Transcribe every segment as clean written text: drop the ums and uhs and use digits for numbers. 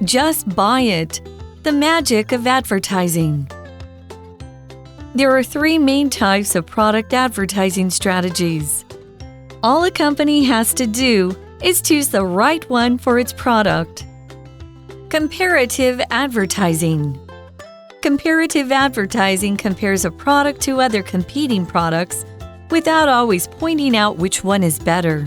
Just buy it. The magic of advertising. There are 3 main types of product advertising strategies. All a company has to do is choose the right one for its product. Comparative advertising. Comparative advertising compares a product to other competing products without always pointing out which one is better.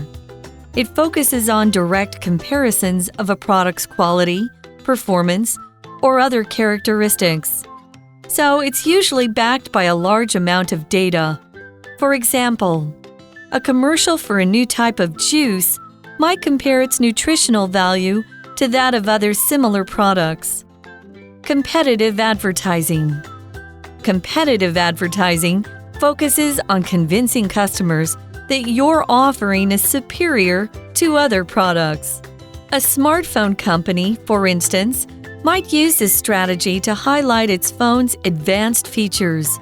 It focuses on direct comparisons of a product's quality, performance, or other characteristics. So it's usually backed by a large amount of data. For example, a commercial for a new type of juice might compare its nutritional value to that of other similar products. Competitive advertising. Competitive advertising focuses on convincing customers that your offering is superior to other products. A smartphone company, for instance, might use this strategy to highlight its phone's advanced features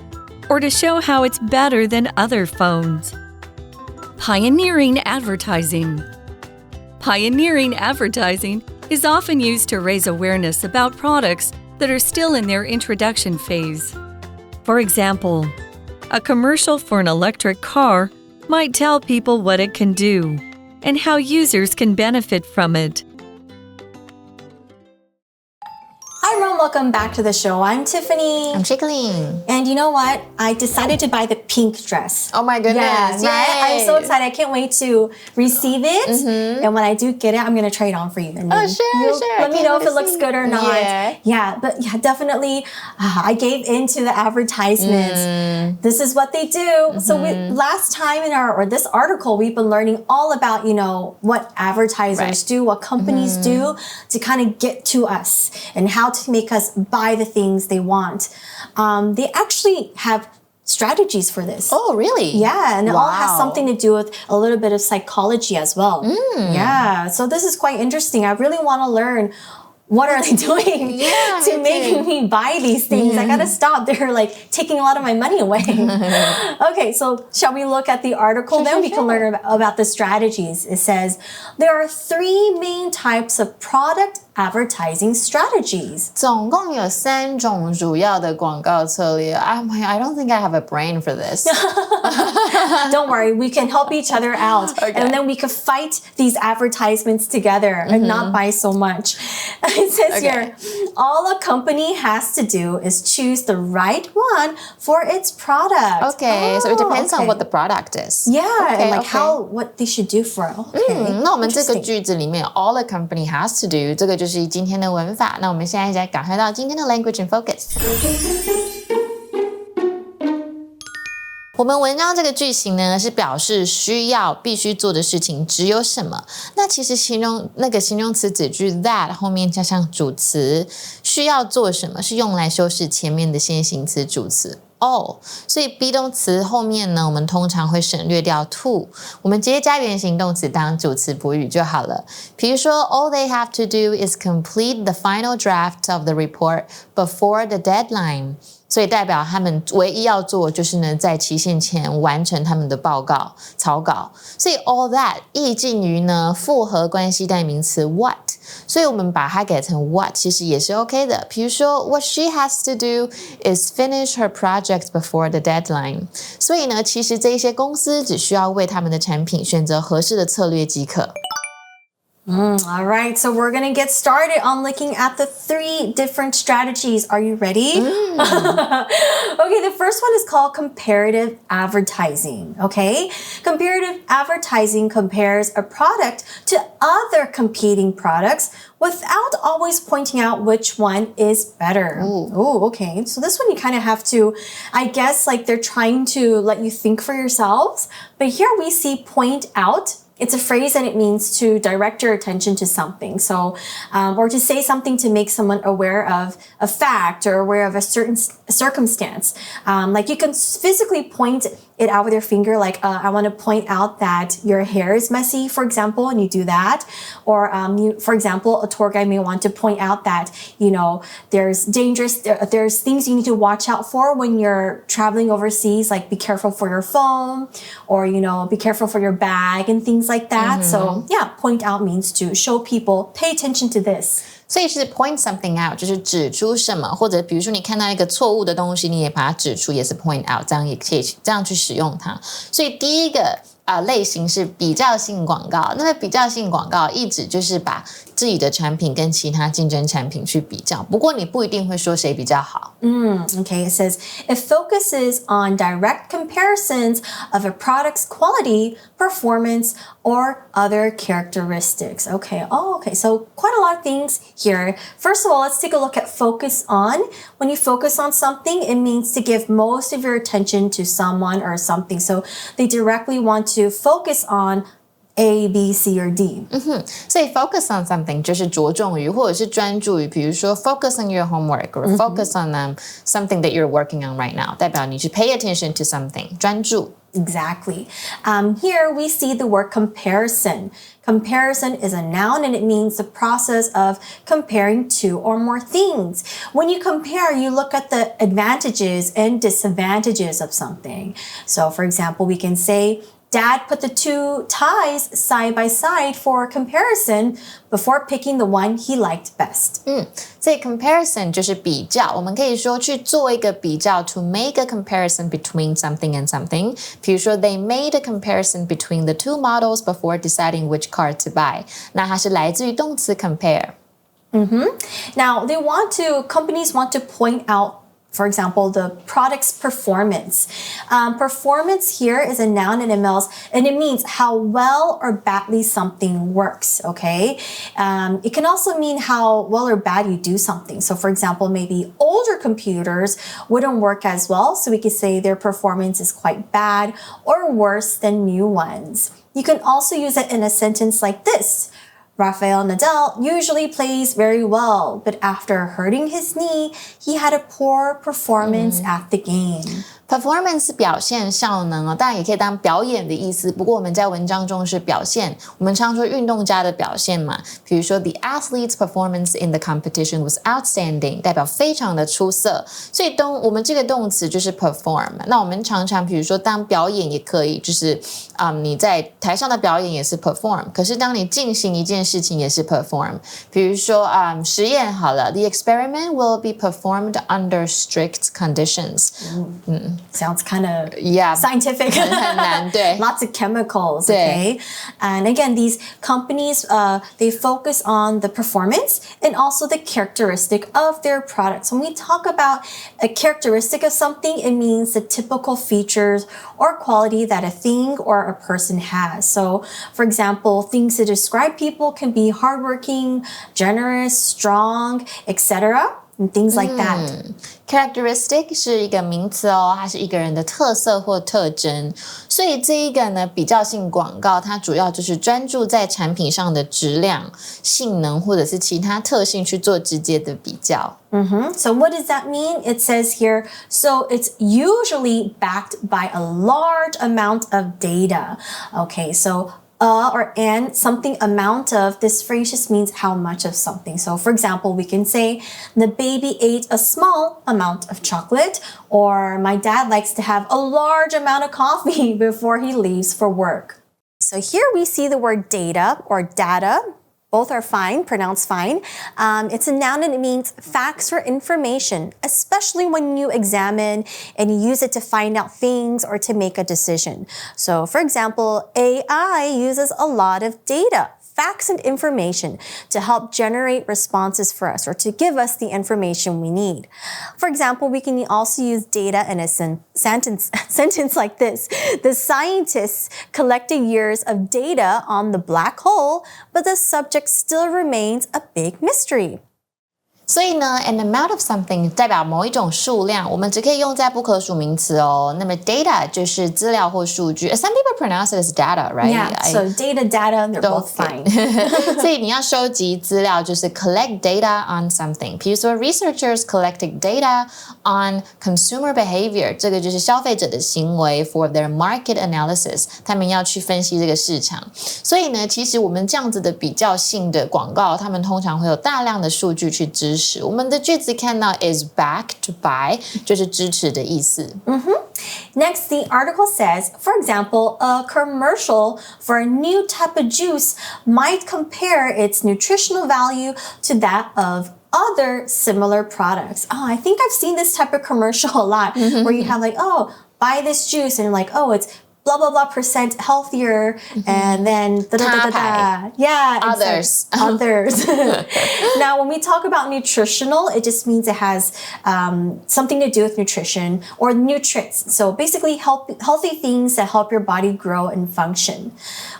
or to show how it's better than other phones. Pioneering advertising. Pioneering advertising is often used to raise awareness about products that are still in their introduction phase. For example, a commercial for an electric car might tell people what it can do and how users can benefit from it. Hi everyone, welcome back to the show. I'm Tiffany. I'm Chickling. And you know what? I decided to buy the pink dress. Oh my goodness. Yes, right? I'm so excited. I can't wait to receive it. Mm-hmm. And when I do get it, I'm going to try it on for you. And sure. Let me know if it looks good or not. Yeah, but definitely. I gave into the advertisements. This is what they do. So last time in this article, we've been learning all about, what advertisers do, what companies do to kind of get to us and how to make us buy the things they want. They actually have strategies for this. Oh, really? Yeah, and it all has something to do with a little bit of psychology as well. Yeah, so this is quite interesting. I really want to learn what are they doing to make me buy these things? I gotta stop. They're like taking a lot of my money away. Okay, so shall we look at the article? Then we can learn about the strategies. It says, there are 3 main types of product advertising strategies. 总共有3种主要的广告策略。I don't think I have a brain for this. Don't worry, we can help each other out. Okay. And then we could fight these advertisements together and not buy so much. It says here, all a company has to do is choose the right one for its product. Okay, so it depends on what the product is. Yeah, and what they should do for it. 那我们这个句子里面 all a company has to do 这个就是今天的文法。那我们现在再赶快到今天的 language in focus。我们文章这个句型呢，是表示必须做的事情只有什么。那其实形容词子句 that 后面加上主词，需要做什么是用来修饰前面的先行词主词 all， 所以 be 动词后面呢，我们通常会省略掉 to， 我们直接加原形动词当主词补语就好了。比如说 all they have to do is complete the final draft of the report before the deadline。所以代表他们唯一要做就是呢，在期限前完成他们的报告草稿。所以 all that 意近于呢复合关系代名词 what， 所以我们把它改成 what 其实也是 OK 的。比如说 what she has to do is finish her project before the deadline。所以呢，其实这一些公司只需要为他们的产品选择合适的策略即可。All right, so we're going to get started on looking at the 3 different strategies. Are you ready? Okay, the first one is called comparative advertising, okay? Comparative advertising compares a product to other competing products without always pointing out which one is better. Oh, okay. So this one you kind of have to, I guess, like they're trying to let you think for yourselves. But here we see point out. It's a phrase and it means to direct your attention to something. So, or to say something to make someone aware of a fact or aware of a certain circumstance. Like you can physically point it out with your finger, like I want to point out that your hair is messy, for example, and you do that. Or, for example, a tour guide may want to point out that, there's there's things you need to watch out for when you're traveling overseas, like be careful for your phone or, be careful for your bag and things like that. So yeah, point out means to show people, pay attention to this. 所以是 point something out， 就是指出什么，或者比如说你看到一个错误的东西，你也把它指出，也是 point out， 这样也可以这样去使用它。所以第一个类型是比较性广告。那么比较性广告意指就是把自己的产品跟其他竞争产品去比较，不过你不一定会说谁比较好。Okay, it says it focuses on direct comparisons of a product's quality, performance, or other characteristics. Okay, so quite a lot of things here. First of all, let's take a look at focus on. When you focus on something, it means to give most of your attention to someone or something. So they directly want to focus on A, B, C, or D. 所以 focus on something 就是着重于或者是专注于，比如说 focus on your homework or focus on something that you're working on right now， 代表你去 pay attention to something， 专注。Exactly. Here we see the word comparison. Comparison is a noun and it means the process of comparing two or more things. When you compare, you look at the advantages and disadvantages of something. So for example, we can say, Dad put the two ties side by side for comparison before picking the one he liked best. 所以 comparison 就是比较，我们可以说去做一个比较 to make a comparison between something and something. 比如说 they made a comparison between the two models before deciding which car to buy. 那它是来自于动词 compare. Now, companies want to point out, for example, the product's performance. Performance here is a noun and it means how well or badly something works, okay? It can also mean how well or bad you do something. So for example, maybe older computers wouldn't work as well, so we could say their performance is quite bad or worse than new ones. You can also use it in a sentence like this. Rafael Nadal usually plays very well, but after hurting his knee, he had a poor performance at the game. Performance 表现效能当然也可以当表演的意思，不过我们在文章中是表现，我们常说运动家的表现嘛，比如说 The athlete's performance in the competition was outstanding， 代表非常的出色，所以我们这个动词就是 perform。那我们常常比如说当表演也可以，就是你在台上的表演也是 perform， 可是当你进行一件事情也是 perform。比如说实验好了 The experiment will be performed under strict conditions。Sounds kind of scientific. 很难，对。Lots of chemicals, okay? And again, these companies, they focus on the performance and also the characteristic of their products. When we talk about a characteristic of something, it means the typical features or quality that a thing or a person has. So, for example, things to describe people can be hardworking, generous, strong, etc., and things like that. Characteristic 是一个名词它是一个人的特色或特征，所以这一个呢比较性广告，它主要就是专注在产品上的质量、性能或者是其他特性去做直接的比较。So what does that mean? It says here, so it's usually backed by a large amount of data. Okay, so or and something amount of, this phrase just means how much of something. So for example, we can say the baby ate a small amount of chocolate, or my dad likes to have a large amount of coffee before he leaves for work. So here we see the word data or data. Both are fine, pronounced fine. It's a noun and it means facts or information, especially when you examine and you use it to find out things or to make a decision. So for example, AI uses a lot of data, facts and information to help generate responses for us or to give us the information we need. For example, we can also use data in a sentence like this. The scientists collected years of data on the black hole, but the subject still remains a big mystery. 所以呢 an amount of something 代表某一种数量，我们只可以用在不可数名词那么 data 就是资料或数据。Some people pronounce it as data, right? Yeah, so data, they're both fine. 所以你要收集资料就是 collect data on something. 比如说 researchers collected data on consumer behavior， 这个就是消费者的行为 for their market analysis， 他们要去分析这个市场。所以呢，其实我们这样子的比较性的广告，他们通常会有大量的数据去支持。我们的句子看到 is backed by 就是支持的意思。Next, the article says, for example, a commercial for a new type of juice might compare its nutritional value to that of other similar products. Oh, I think I've seen this type of commercial a lot where you have like, oh, buy this juice and like, oh, it's blah, blah, blah percent healthier. And then da, da, da, da, da. Yeah. Others. Others. Now, when we talk about nutritional, it just means it has something to do with nutrition or nutrients. So basically healthy things that help your body grow and function.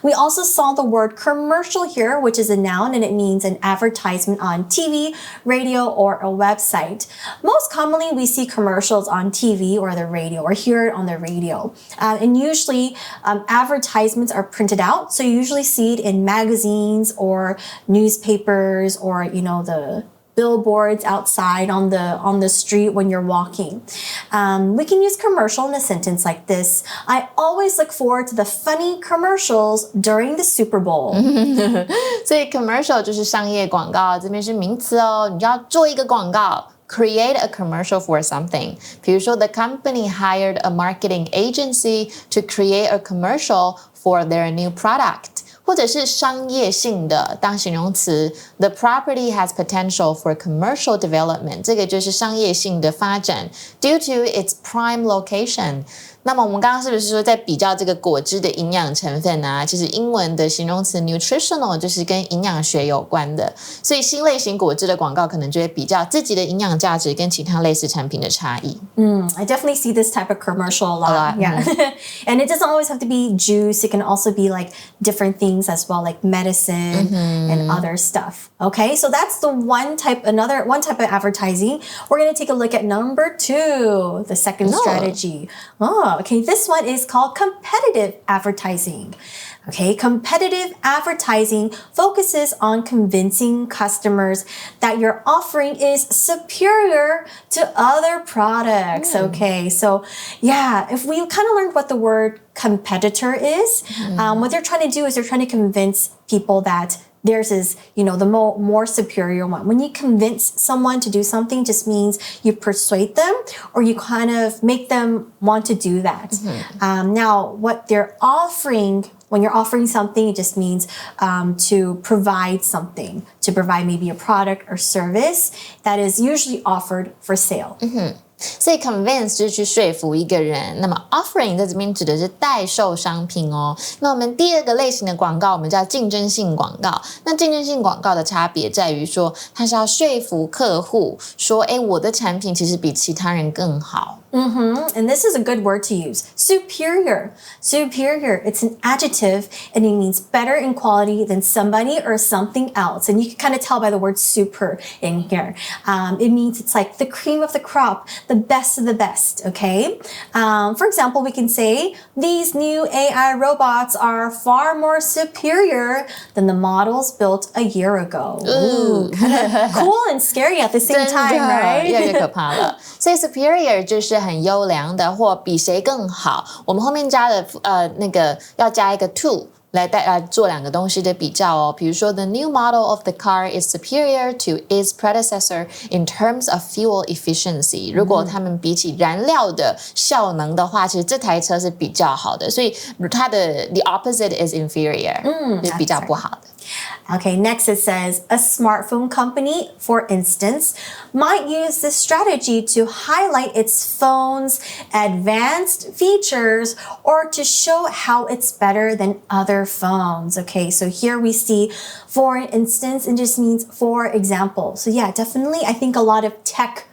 We also saw the word commercial here, which is a noun, and it means an advertisement on TV, radio, or a website. Most commonly, we see commercials on TV or the radio, or hear it on the radio. And usually, advertisements are printed out. So you usually see it in magazines or newspapers or, you know, the billboards outside on the street when you're walking. We can use commercial in a sentence like this. I always look forward to the funny commercials during the Super Bowl. 所以 commercial 就是商业广告，这边是名词哦，你就要做一个广告。Create a commercial for something. 比如说 the company hired a marketing agency to create a commercial for their new product. 或者是商业性的当形容词 The property has potential for commercial development. 这个就是商业性的发展 due to its prime location. 那么我们刚刚是不是说在比较这个果汁的营养成分啊，其实英文的形容词 nutritional 就是跟营养学有关的，所以新类型果汁的广告可能就会比较自己的营养价值跟其他类似产品的差异。I definitely see this type of commercial a lot. Yeah. And it doesn't always have to be juice. It can also be like different things as well, like medicine and other stuff. Okay, so that's the one type of advertising. We're going to take a look at number 2, the second strategy. Okay, this one is called competitive advertising. Okay, competitive advertising focuses on convincing customers that your offering is superior to other products. Okay, so yeah, if we kind of learned what the word competitor is, what they're trying to do is they're trying to convince people that theirs is, you know, the more superior one. When you convince someone to do something, just means you persuade them or you kind of make them want to do that. Now, what they're offering, when you're offering something, it just means to provide something, to provide maybe a product or service that is usually offered for sale. 所以 convince 就是去说服一个人，那么 offering 在这边指的是代售商品哦。那我们第二个类型的广告，我们叫竞争性广告。那竞争性广告的差别在于说，它是要说服客户说，我的产品其实比其他人更好。And this is a good word to use. Superior. Superior. It's an adjective and it means better in quality than somebody or something else. And you can kind of tell by the word super in here. It means it's like the cream of the crop, the best of the best, okay? For example, we can say, these new AI robots are far more superior than the models built a year ago. Ooh, kind of cool and scary at the same time, right? 越来越可怕了。所以 superior 就是很优良的或比谁更好。我们后面加的那个要加一个 to。来做两个东西的比较哦，比如说 the new model of the car is superior to its predecessor in terms of fuel efficiency。如果他们比起燃料的效能的话，其实这台车是比较好的，所以它的 the opposite is inferior，是比较不好的。Okay, next it says, a smartphone company, for instance, might use this strategy to highlight its phone's advanced features or to show how it's better than other phones. Okay, so here we see, for instance, it just means for example. So yeah, definitely, I think a lot of tech,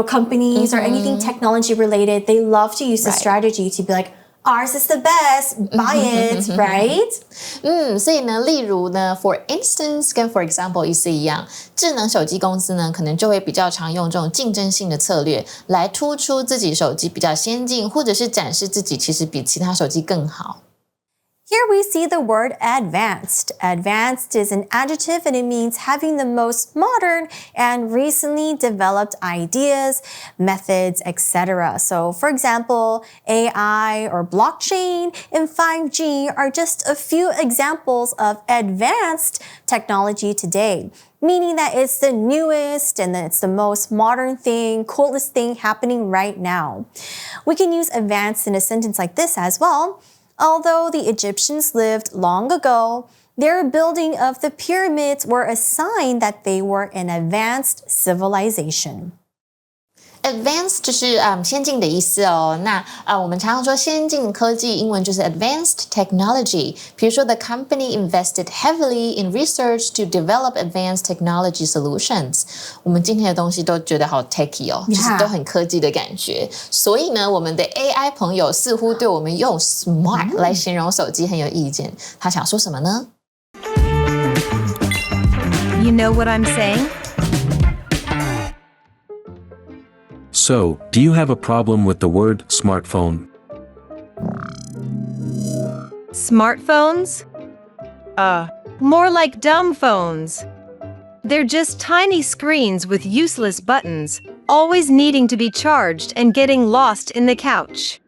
companies or anything technology related, they love to use this strategy to be like, ours is the best, buy it, right? 所以呢，例如呢 for instance 跟 for example 意思一样，智能手机公司呢可能就会比较常用这种竞争性的策略来突出自己手机比较先进，或者是展示自己其实比其他手机更好。Here we see the word advanced. Advanced is an adjective and it means having the most modern and recently developed ideas, methods, etc. So for example, AI or blockchain and 5G are just a few examples of advanced technology today, meaning that it's the newest and it's the most modern thing, coolest thing happening right now. We can use advanced in a sentence like this as well. Although the Egyptians lived long ago, their building of the pyramids were a sign that they were an advanced civilization. Advanced 就是先进的意思哦。那我们常常说先进科技，英文就是 advanced technology。比如说 the company invested heavily in research to develop advanced technology solutions。我们今天的东西都觉得好 techy 哦，就是都很科技的感觉。所以呢，我们的 AI 朋友似乎对我们用 smart 来形容手机很有意见。他想说什么呢？ You know what I'm saying? So, do you have a problem with the word smartphone? Smartphones? More like dumb phones. They're just tiny screens with useless buttons, always needing to be charged and getting lost in the couch.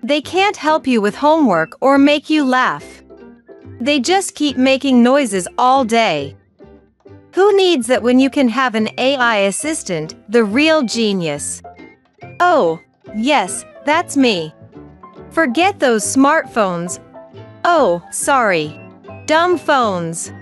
They can't help you with homework or make you laugh. They just keep making noises all day. Who needs that when you can have an AI assistant, the real genius? Oh, yes, that's me. Forget those smartphones. Oh, sorry. Dumb phones.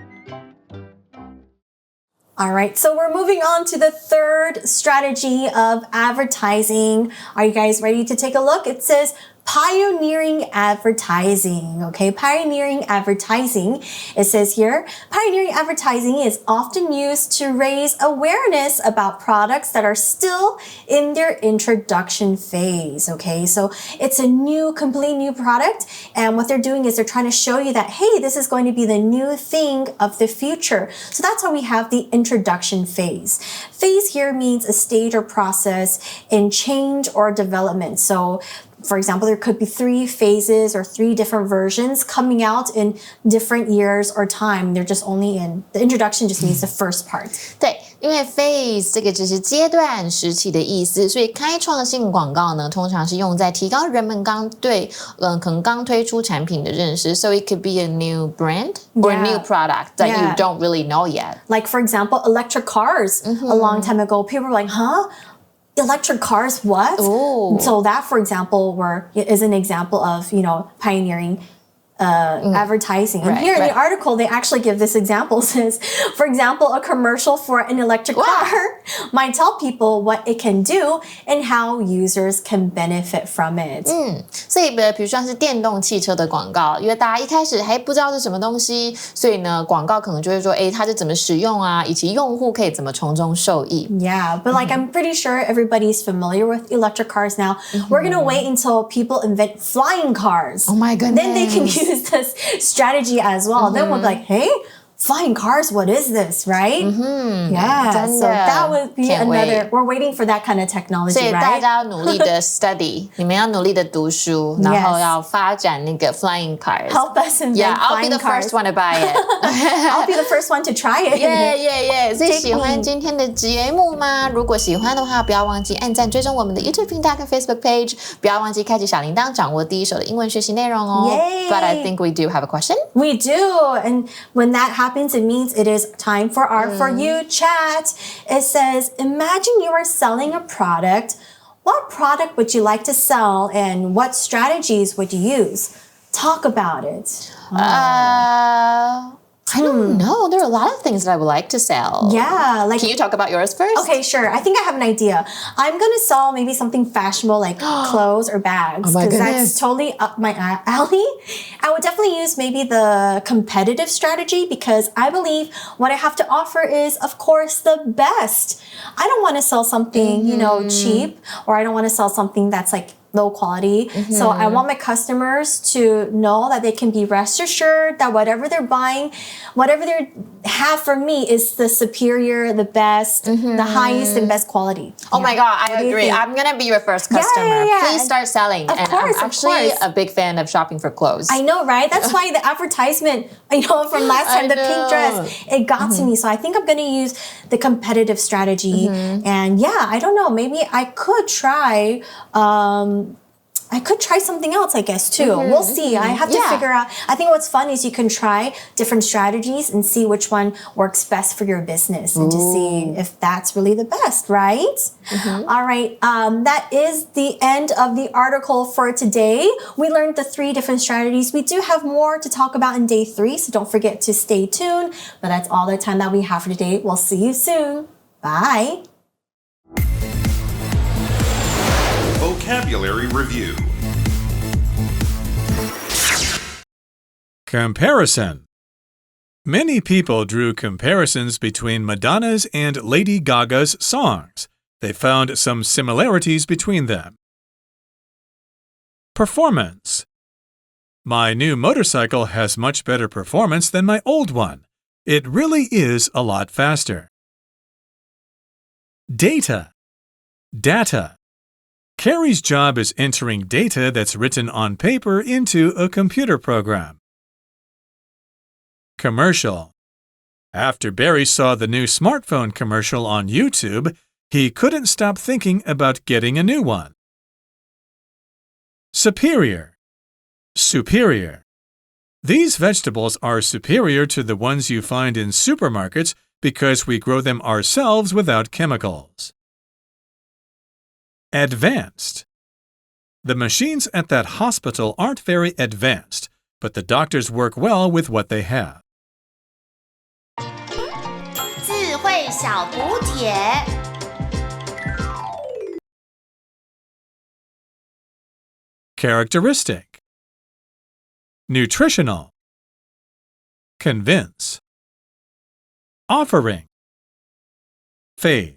All right, so we're moving on to the third strategy of advertising. Are you guys ready to take a look? It says pioneering advertising, okay? Pioneering advertising. It says here, pioneering advertising is often used to raise awareness about products that are still in their introduction phase, okay? So it's a completely new product, and what they're doing is they're trying to show you that, hey, this is going to be the new thing of the future. So that's why we have the introduction phase. Phase here means a stage or process in change or development. So for example, there could be 3 phases or 3 different versions coming out in different years or time. They're just only in, the introduction just means the first part. 对，因为 phase 这个只是阶段时期的意思，所以开创性广告呢，通常是用在提高人们可能刚推出产品的认识。So it could be a new brand or a new product that you don't really know yet. Like for example, electric cars. A long time ago, people were like, huh? Electric cars, what? Ooh. So that, for example, is an example of, pioneering advertising. And here in the article, they actually give this example. It says, for example, a commercial for an electric car might tell people what it can do and how users can benefit from it. 所以比如说像是电动汽车的广告，因为大家一开始还不知道是什么东西，所以呢，广告可能就会说，它是怎么使用啊，以及用户可以怎么从中受益。Yeah, but I'm pretty sure everybody's familiar with electric cars now. We're gonna wait until people invent flying cars. Oh my goodness. Then they can use this strategy as well. Then we'll be like, hey, flying cars, what is this, right? Yeah, so that would be another, we're waiting for that kind of technology, 所以大 right? 家要努力的 study， 你们要努力的读书，然后要发展那个 flying cars. Help us invent Yeah, I'll be flying the cars. first one to buy it. I'll be the first one to try it. Yeah. 所以喜欢今天的节目吗？如果喜欢的话，不要忘记按赞、追踪我们的 YouTube 频道跟 Facebook page， 不要忘记开启小铃铛，掌握第一手的英文学习内容哦。Yay. But I think we do have a question. We do, and when that happens, it means it is time for our For You chat. It says, imagine you are selling a product. What product would you like to sell and what strategies would you use? Talk about it. I don't know. There are a lot of things that I would like to sell. Yeah. Can you talk about yours first? Okay, sure. I think I have an idea. I'm going to sell maybe something fashionable like clothes or bags. Oh my Because goodness. that's totally up my alley. I would definitely use maybe the competitive strategy because I believe what I have to offer is, of course, the best. I don't want to sell something, cheap, or I don't want to sell something that's like low quality. So I want my customers to know that they can be rest assured that whatever they're buying, whatever they have from me is the superior, the best, the highest and best quality. Oh my God, I agree. I'm going to be your first customer. Please start selling. Of course, I'm actually a big fan of shopping for clothes. I know, right? That's why the advertisement, from last time, the pink dress, it got to me. So I think I'm going to use the competitive strategy. And yeah, I don't know. Maybe I could try something else, I guess, too. We'll see. I have to figure out. I think what's fun is you can try different strategies and see which one works best for your business and to see if that's really the best, right? All right. That is the end of the article for today. We learned the 3 different strategies. We do have more to talk about in day 3, so don't forget to stay tuned. But that's all the time that we have for today. We'll see you soon. Bye. Vocabulary Review. Comparison. Many people drew comparisons between Madonna's and Lady Gaga's songs. They found some similarities between them. Performance. My new motorcycle has much better performance than my old one. It really is a lot faster. Data. Data. Carrie's job is entering data that's written on paper into a computer program. Commercial. After Barry saw the new smartphone commercial on YouTube, he couldn't stop thinking about getting a new one. Superior. Superior. These vegetables are superior to the ones you find in supermarkets because we grow them ourselves without chemicals. Advanced. The machines at that hospital aren't very advanced, but the doctors work well with what they have. 智慧小补帖 Characteristic. Nutritional. Convince. Offering. Phase.